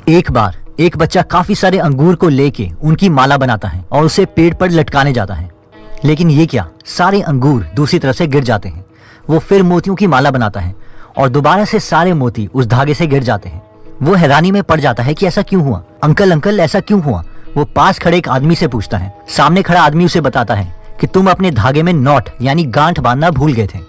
एक बार एक बच्चा काफी सारे अंगूर को लेके उनकी माला बनाता है और उसे पेड़ पर लटकाने जाता है। लेकिन ये क्या, सारे अंगूर दूसरी तरफ से गिर जाते हैं। वो फिर मोतियों की माला बनाता है और दोबारा से सारे मोती उस धागे से गिर जाते हैं। वो हैरानी में पड़ जाता है कि ऐसा क्यों हुआ, अंकल अंकल ऐसा क्यों हुआ। वो पास खड़े एक आदमी से पूछता है। सामने खड़ा आदमी उसे बताता है कि तुम अपने धागे में नॉट यानी गांठ बांधना भूल गए थे।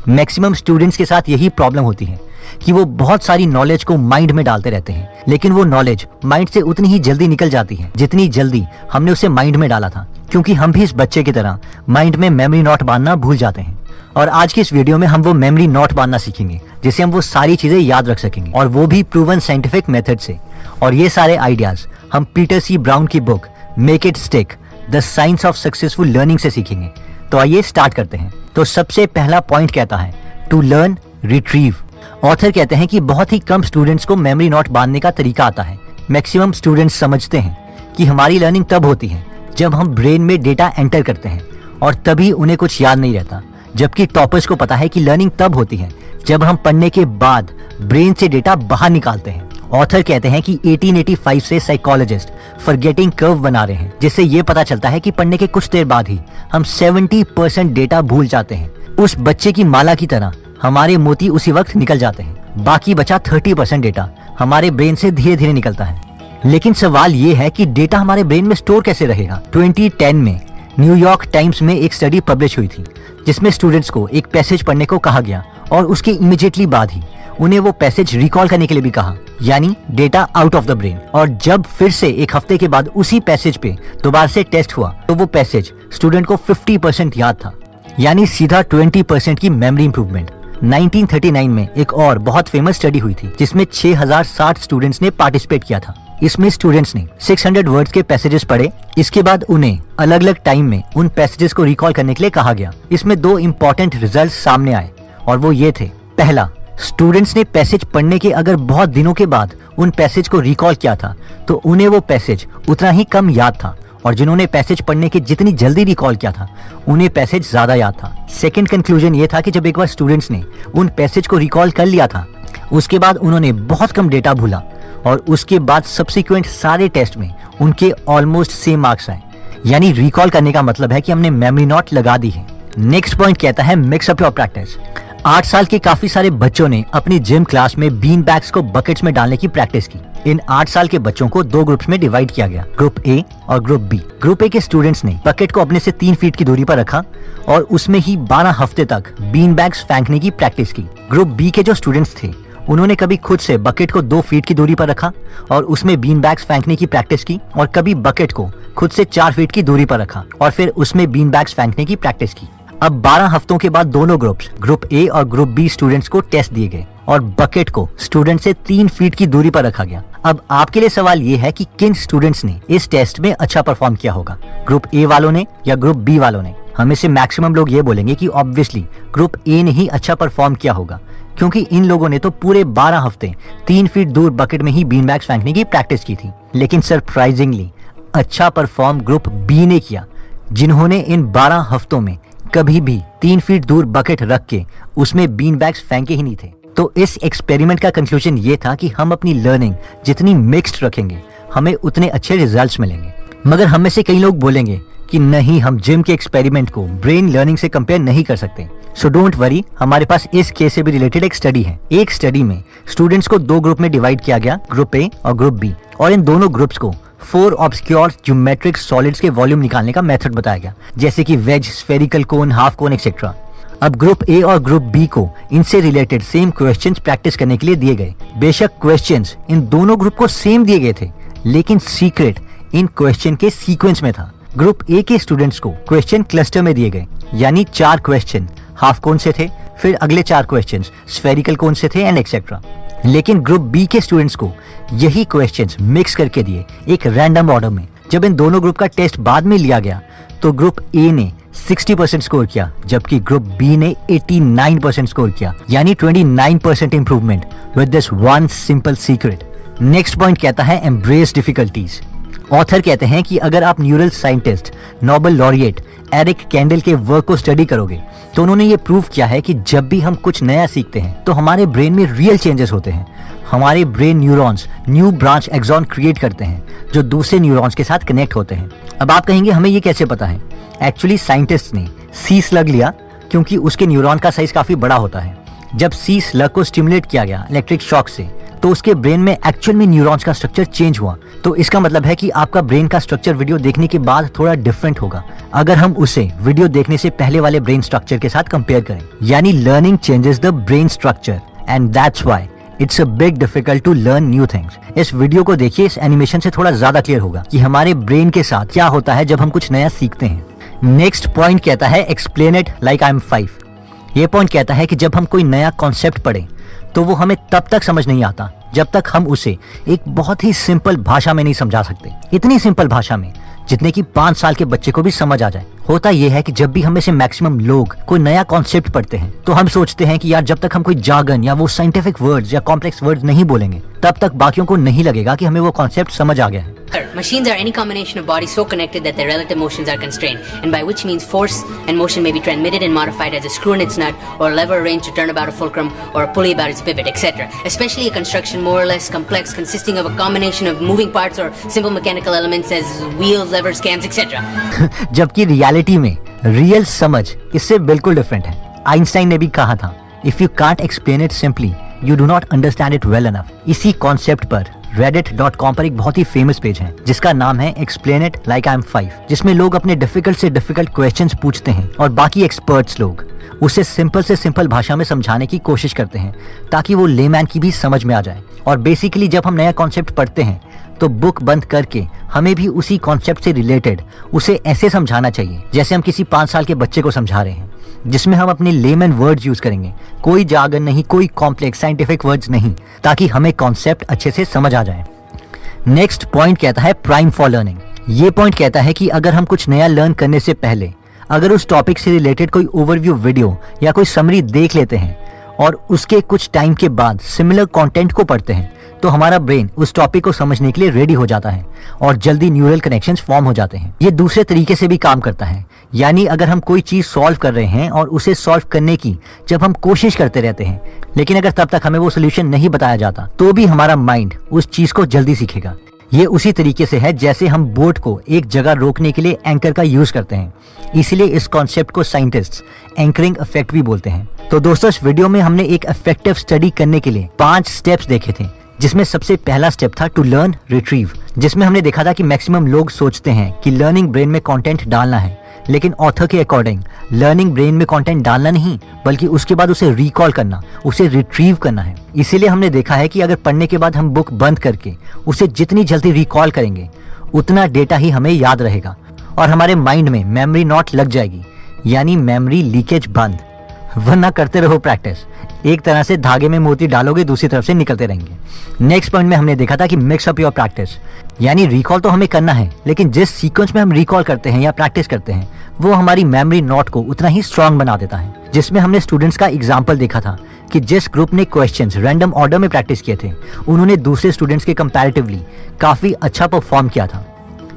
मैक्सिमम स्टूडेंट्स के साथ यही प्रॉब्लम होती है कि वो बहुत सारी नॉलेज को माइंड में डालते रहते हैं, लेकिन वो नॉलेज माइंड से उतनी ही जल्दी निकल जाती है जितनी जल्दी हमने उसे माइंड में डाला था, क्योंकि हम भी इस बच्चे की तरह माइंड में मेमोरी नॉट बांधना भूल जाते हैं। और आज की इस वीडियो में हम वो मेमोरी नॉट बांधना सीखेंगे जिससे हम वो सारी चीजें याद रख सकेंगे, और वो भी प्रूवन साइंटिफिक मेथड से। और ये सारे आइडियाज हम पीटर सी ब्राउन की book make it stick the science of successful learning से सीखेंगे। तो आइए स्टार्ट करते हैं। तो सबसे पहला पॉइंट कहता है टू लर्न रिट्रीव। ऑथर कहते हैं कि बहुत ही कम स्टूडेंट्स को मेमोरी नॉट बांधने का तरीका आता है। मैक्सिमम स्टूडेंट्स समझते हैं कि हमारी लर्निंग तब होती है जब हम ब्रेन में डेटा एंटर करते हैं और तभी उन्हें कुछ याद नहीं रहता, जबकि टॉपर्स को पता है कि लर्निंग तब होती है जब हम पढ़ने के बाद ब्रेन से डेटा बाहर निकालते हैं। ऑथर कहते हैं कि 1885 से साइकोलॉजिस्ट फॉरगेटिंग कर्व बना रहे हैं, जिससे ये पता चलता है कि पढ़ने के कुछ देर बाद ही हम 70% डेटा भूल जाते हैं। उस बच्चे की माला की तरह हमारे मोती उसी वक्त निकल जाते हैं, बाकी बचा 30% डेटा हमारे ब्रेन से धीरे धीरे निकलता है। लेकिन सवाल ये है कि डेटा हमारे ब्रेन में स्टोर कैसे रहेगा। 2010 में न्यूयॉर्क टाइम्स में एक स्टडी पब्लिश हुई थी जिसमें स्टूडेंट्स को एक पैसेज पढ़ने को कहा गया और उसके इमीडिएटली बाद ही उन्हें वो पैसेज रिकॉल करने के लिए भी कहा, यानी data out of the brain. और जब फिर से एक हफ्ते के बाद उसी पैसेज पे दोबारा से टेस्ट हुआ तो वो पैसेज स्टूडेंट को 50% याद था, यानी सीधा 20% की मेमोरी इंप्रूवमेंट। 1939 में एक और बहुत फेमस स्टडी हुई थी जिसमें 6060 स्टूडेंट्स ने पार्टिसिपेट किया था। इसमें स्टूडेंट्स ने 600 वर्ड्स के पैसेजेस पढ़े। इसके बाद उन्हें अलग अलग टाइम में उन पैसेजेस को रिकॉल करने के लिए कहा गया। इसमें 2 इम्पोर्टेंट रिजल्ट्स सामने आए और वो ये थे। पहला, स्टूडेंट्स ने पैसेज पढ़ने के अगर बहुत दिनों के बाद उन पैसेज को रिकॉल किया था तो उन्हें वो पैसेज उतना ही कम याद था, और जिन्होंने पैसेज पढ़ने के जितनी जल्दी रिकॉल किया था उन्हें पैसेज ज्यादा याद था। सेकंड कंक्लूजन ये था कि जब एक बार स्टूडेंट्स ने उन पैसेज को रिकॉल कर लिया था उसके बाद उन्होंने बहुत कम डेटा भूला, और उसके बाद सब्सिक्वेंट सारे टेस्ट में उनके ऑलमोस्ट सेम मार्क्स आए। यानी रिकॉल करने का मतलब है कि हमने मेमोरी नॉट लगा दी है। नेक्स्ट पॉइंट कहता है मिक्स अप योर प्रैक्टिस। 8 साल के काफी सारे बच्चों ने अपनी जिम क्लास में बीन बैग्स को बकेट्स में डालने की प्रैक्टिस की। इन 8 साल के बच्चों को 2 ग्रुप्स में डिवाइड किया गया, ग्रुप ए और ग्रुप बी। ग्रुप ए के स्टूडेंट्स ने बकेट को अपने से 3 फीट की दूरी पर रखा और उसमें ही 12 हफ्ते तक बीन बैग्स फेंकने की प्रैक्टिस की। ग्रुप बी के जो स्टूडेंट्स थे उन्होंने कभी खुद से बकेट को 2 फीट की दूरी पर रखा और उसमें बीन बैग्स फेंकने की प्रैक्टिस की, और कभी बकेट को खुद से 4 फीट की दूरी पर रखा और फिर उसमें बीन बैग्स फेंकने की प्रैक्टिस की। अब 12 हफ्तों के बाद दोनों ग्रुप्स, ग्रुप ए और ग्रुप बी स्टूडेंट्स को टेस्ट दिए गए और बकेट को स्टूडेंट से 3 फीट की दूरी पर रखा गया। अब आपके लिए सवाल ये है कि किन स्टूडेंट्स ने इस टेस्ट में अच्छा परफॉर्म किया होगा, ग्रुप ए वालों ने या ग्रुप बी वालों ने। हमें से मैक्सिमम लोग ये बोलेंगे कि ऑब्वियसली ग्रुप ए ने ही अच्छा परफॉर्म किया होगा, क्योंकि इन लोगों ने तो पूरे 12 हफ्ते 3 फीट दूर बकेट में ही बीन बैग्स फेंकने की प्रैक्टिस की थी। लेकिन सरप्राइजिंगली अच्छा परफॉर्म ग्रुप बी ने किया, जिन्होंने इन 12 हफ्तों में कभी भी 3 फीट दूर बकेट रख के उसमें बीन बैग्स फेंके ही नहीं थे। तो इस एक्सपेरिमेंट का कंक्लूजन ये था कि हम अपनी लर्निंग जितनी मिक्स्ड रखेंगे हमें उतने अच्छे रिजल्ट्स मिलेंगे। मगर हम में से कई लोग बोलेंगे कि नहीं, हम जिम के एक्सपेरिमेंट को ब्रेन लर्निंग से कंपेयर नहीं कर सकते। सो डोंट वरी, हमारे पास इस केस से भी रिलेटेड एक स्टडी है। एक स्टडी में स्टूडेंट्स को 2 ग्रुप में डिवाइड किया गया, ग्रुप ए और ग्रुप बी, और इन दोनों ग्रुप्स को 4 ऑब्सक्योर ज्योमेट्रिक सॉलिड्स के वॉल्यूम निकालने का मेथड बताया गया, जैसे कि वेज, स्फेरिकल कोन, हाफ कोन एक्सेट्रा। अब ग्रुप ए और ग्रुप बी को इनसे रिलेटेड सेम क्वेश्चंस प्रैक्टिस करने के लिए दिए गए। बेशक क्वेश्चंस इन दोनों ग्रुप को सेम दिए गए थे, लेकिन सीक्रेट इन क्वेश्चन के सीक्वेंस में था। ग्रुप ए के स्टूडेंट्स को क्वेश्चन क्लस्टर में दिए गए, यानी 4 क्वेश्चन हाफ कोन से थे, फिर अगले 4 क्वेश्चन स्फेरिकल कोन से थे एंड एक्सेट्रा। लेकिन ग्रुप बी के स्टूडेंट्स को यही क्वेश्चंस मिक्स करके दिए एक रैंडम ऑर्डर में। जब इन दोनों ग्रुप का टेस्ट बाद में लिया गया तो ग्रुप ए ने 60% स्कोर किया, जबकि ग्रुप बी ने 89% स्कोर किया, यानी 29% improvement with this one simple secret. Next point कहता है एम्ब्रेस डिफिकल्टीज। ऑथर कहते हैं कि अगर आप neural scientist Nobel laureate Eric Kandel के वर्क को स्टडी करोगे तो उन्होंने ये प्रूव किया है कि जब भी हम कुछ नया सीखते हैं तो हमारे ब्रेन में रियल चेंजेस होते हैं। हमारे brain neurons new branch axon create करते हैं जो दूसरे न्यूरॉन्स के साथ कनेक्ट होते हैं। अब आप कहेंगे हमें ये कैसे पता है? एक्चुअली साइंटिस्ट ने सी स्लग लिया क्योंकि उसके न्यूरॉन का साइज काफी बड़ा होता है। जब सी स्लग को स्टिमुलेट किया गया इलेक्ट्रिक शॉक से तो उसके ब्रेन में एक्चुअल में न्यूरॉन्स का स्ट्रक्चर चेंज हुआ। तो इसका मतलब है कि आपका ब्रेन का स्ट्रक्चर वीडियो देखने के बाद थोड़ा डिफरेंट होगा अगर हम उसे वीडियो देखने से पहले वाले ब्रेन स्ट्रक्चर के साथ कंपेयर करें। यानी learning changes the brain structure and that's why it's a big difficult to learn new things. इस वीडियो को देखिए, इस एनिमेशन से थोड़ा ज्यादा क्लियर होगा कि हमारे ब्रेन के साथ क्या होता है जब हम कुछ नया सीखते हैं। नेक्स्ट पॉइंट कहता है explain it like I am 5। ये पॉइंट कहता है कि जब हम कोई नया कॉन्सेप्ट पढ़ें तो वो हमें तब तक समझ नहीं आता जब तक हम उसे एक बहुत ही सिंपल भाषा में नहीं समझा सकते। इतनी सिंपल भाषा में जितने की 5 साल के बच्चे को भी समझ आ जाए। होता यह है कि जब भी हम में से मैक्सिमम लोग कोई नया कॉन्सेप्ट पढ़ते हैं तो हम सोचते हैं कि यार जब तक हम कोई जार्गन या वो साइंटिफिक वर्ड्स या कॉम्प्लेक्स वर्ड्स नहीं बोलेंगे तब तक बाकियों को नहीं लगेगा कि हमें वो कॉन्सेप्ट समझ आ गया है। Machines are any combination of bodies so connected that their relative motions are constrained, and by which means force and motion may be transmitted and modified as a screw in its nut, or a lever arranged to turn about a fulcrum, or a pulley about its pivot, etc. Especially a construction more or less complex, consisting of a combination of moving parts or simple mechanical elements as wheels, levers, cams, etc. जबकि reality में real समझ इससे बिल्कुल different है। Einstein ने भी कहा था, if you can't explain it simply you do not understand it well enough. इसी कॉन्सेप्ट पर reddit.com पर एक बहुत ही फेमस पेज है जिसका नाम है explain it like I am 5, जिसमें लोग अपने डिफिकल्ट से डिफिकल्ट क्वेश्चंस पूछते हैं और बाकी एक्सपर्ट्स लोग उसे सिंपल से सिंपल भाषा में समझाने की कोशिश करते हैं ताकि वो लेमैन की भी समझ में आ जाए। और बेसिकली जब हम नया कॉन्सेप्ट पढ़ते हैं तो बुक बंद करके हमें भी उसी कॉन्सेप्ट से रिलेटेड उसे ऐसे समझाना चाहिए जैसे हम किसी 5 साल के बच्चे को समझा रहे हैं, जिसमें हम अपने लेमन वर्ड्स यूज करेंगे, कोई जार्गन नहीं, कोई कॉम्प्लेक्स साइंटिफिक वर्ड्स नहीं, ताकि हमें कॉन्सेप्ट अच्छे से समझ आ जाए। नेक्स्ट पॉइंट कहता है प्राइम फॉर लर्निंग। ये पॉइंट कहता है कि अगर हम कुछ नया लर्न करने से पहले अगर उस टॉपिक से रिलेटेड कोई ओवरव्यू वीडियो या कोई समरी देख लेते हैं और उसके कुछ टाइम के बाद सिमिलर कंटेंट को पढ़ते हैं तो हमारा ब्रेन उस टॉपिक को समझने के लिए रेडी हो जाता है और जल्दी न्यूरल कनेक्शंस फॉर्म हो जाते हैं। ये दूसरे तरीके से भी काम करता है, यानी अगर हम कोई चीज सॉल्व कर रहे हैं और उसे सॉल्व करने की जब हम कोशिश करते रहते हैं लेकिन अगर तब तक हमें वो सोल्यूशन नहीं बताया जाता तो भी हमारा माइंड उस चीज को जल्दी सीखेगा। ये उसी तरीके से है जैसे हम बोट को एक जगह रोकने के लिए एंकर का यूज करते हैं, इसीलिए इस कॉन्सेप्ट को साइंटिस्ट्स एंकरिंग इफेक्ट भी बोलते हैं। तो दोस्तों इस वीडियो में हमने एक इफेक्टिव स्टडी करने के लिए 5 स्टेप्स देखे थे, जिसमें सबसे पहला स्टेप था टू लर्न रिट्रीव, जिसमें हमने देखा था कि मैक्सिमम लोग सोचते हैं कि लर्निंग ब्रेन में कंटेंट डालना है, लेकिन ऑथर के अकॉर्डिंग लर्निंग ब्रेन में कंटेंट डालना नहीं बल्कि उसके बाद उसे रिकॉल करना, उसे रिट्रीव करना है। इसीलिए हमने देखा है कि अगर पढ़ने के बाद हम बुक बंद करके उसे जितनी जल्दी रिकॉल करेंगे उतना डेटा ही हमें याद रहेगा और हमारे माइंड में मेमोरी नॉट लग जाएगी, यानी मेमोरी लीकेज बंद। वरना करते रहो प्रैक्टिस, एक तरह से धागे में मोती डालोगे दूसरी तरफ से निकलते रहेंगे। नेक्स्ट पॉइंट में हमने देखा था कि मिक्स अप योर प्रैक्टिस, यानी रिकॉल तो हमें करना है लेकिन जिस सीक्वेंस में हम रिकॉल करते हैं या प्रैक्टिस करते हैं वो हमारी मेमोरी नॉट को उतना ही स्ट्रांग बना देता है। जिसमें हमने स्टूडेंट्स का एग्जाम्पल देखा था कि जिस ग्रुप ने क्वेश्चंस रैंडम ऑर्डर में प्रैक्टिस किए थे उन्होंने दूसरे स्टूडेंट्स के कंपैरेटिवली काफी अच्छा परफॉर्म किया था।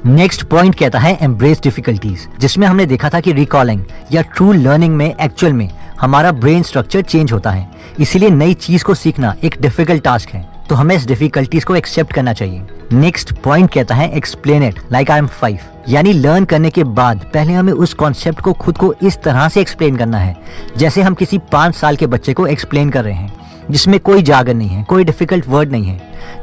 नेक्स्ट पॉइंट कहता है एम्ब्रेस डिफिकल्टीज, जिसमें हमने देखा था कि रिकॉलिंग या ट्रू लर्निंग में एक्चुअल में हमारा ब्रेन स्ट्रक्चर चेंज होता है, इसीलिए नई चीज को सीखना एक डिफिकल्ट टास्क है, तो हमें इस डिफिकल्टीज को एक्सेप्ट करना चाहिए। नेक्स्ट पॉइंट कहता है explain it like I am 5, यानी लर्न करने के बाद पहले हमें उस कॉन्सेप्ट को खुद को इस तरह से एक्सप्लेन करना है जैसे हम किसी 5 साल के बच्चे को एक्सप्लेन कर रहे हैं, जिसमें कोई जार्गन नहीं है, कोई डिफिकल्ट वर्ड नहीं है,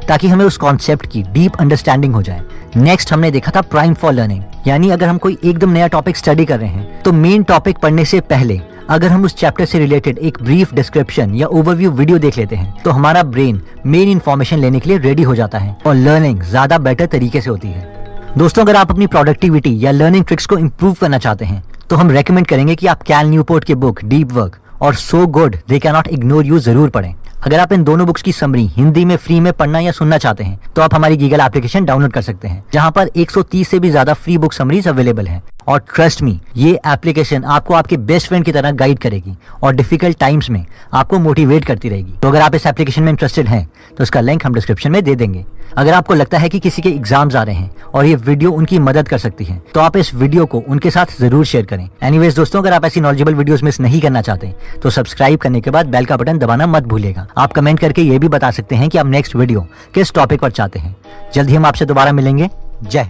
ताकि हमें उस कॉन्सेप्ट की डीप अंडरस्टैंडिंग हो जाए। नेक्स्ट हमने देखा था प्राइम फॉर लर्निंग, यानी अगर हम कोई एकदम नया टॉपिक स्टडी कर रहे हैं तो मेन टॉपिक पढ़ने से पहले अगर हम उस चैप्टर से रिलेटेड एक ब्रीफ डिस्क्रिप्शन या ओवरव्यू वीडियो देख लेते हैं तो हमारा ब्रेन मेन इन्फॉर्मेशन लेने के लिए रेडी हो जाता है और लर्निंग ज्यादा बेटर तरीके से होती है। दोस्तों अगर आप अपनी प्रोडक्टिविटी या लर्निंग ट्रिक्स को इम्प्रूव करना चाहते हैं तो हम रेकमेंड करेंगे कि आप कैल न्यूपोर्ट के बुक डीप वर्क और so good they can not ignore you जरूर पढ़ें। अगर आप इन दोनों बुक्स की समरी हिंदी में फ्री में पढ़ना या सुनना चाहते हैं तो आप हमारी गीगल एप्लीकेशन डाउनलोड कर सकते हैं, जहां पर 130 से भी ज्यादा फ्री बुक समरीज अवेलेबल हैं। और ट्रस्ट मी, ये एप्लीकेशन आपको आपके बेस्ट फ्रेंड की तरह गाइड करेगी और डिफिकल्ट टाइम्स में आपको मोटिवेट करती रहेगी। तो अगर आप इस एप्लीकेशन में इंटरेस्टेड हैं तो इसका लिंक हम डिस्क्रिप्शन में दे देंगे। अगर आपको लगता है कि किसी के एग्जाम्स आ रहे हैं और ये वीडियो उनकी मदद कर सकती है तो आप इस वीडियो को उनके साथ जरूर शेयर करें। एनीवेज दोस्तों, अगर आप ऐसी नॉलेजेबल वीडियोस मिस नहीं करना चाहते तो सब्सक्राइब करने के बाद बेल का बटन दबाना मत भूलिएगा। आप कमेंट करके ये भी बता सकते हैं कि आप नेक्स्ट वीडियो किस टॉपिक पर चाहते हैं। जल्द ही हम आपसे दोबारा मिलेंगे। जय हिंद।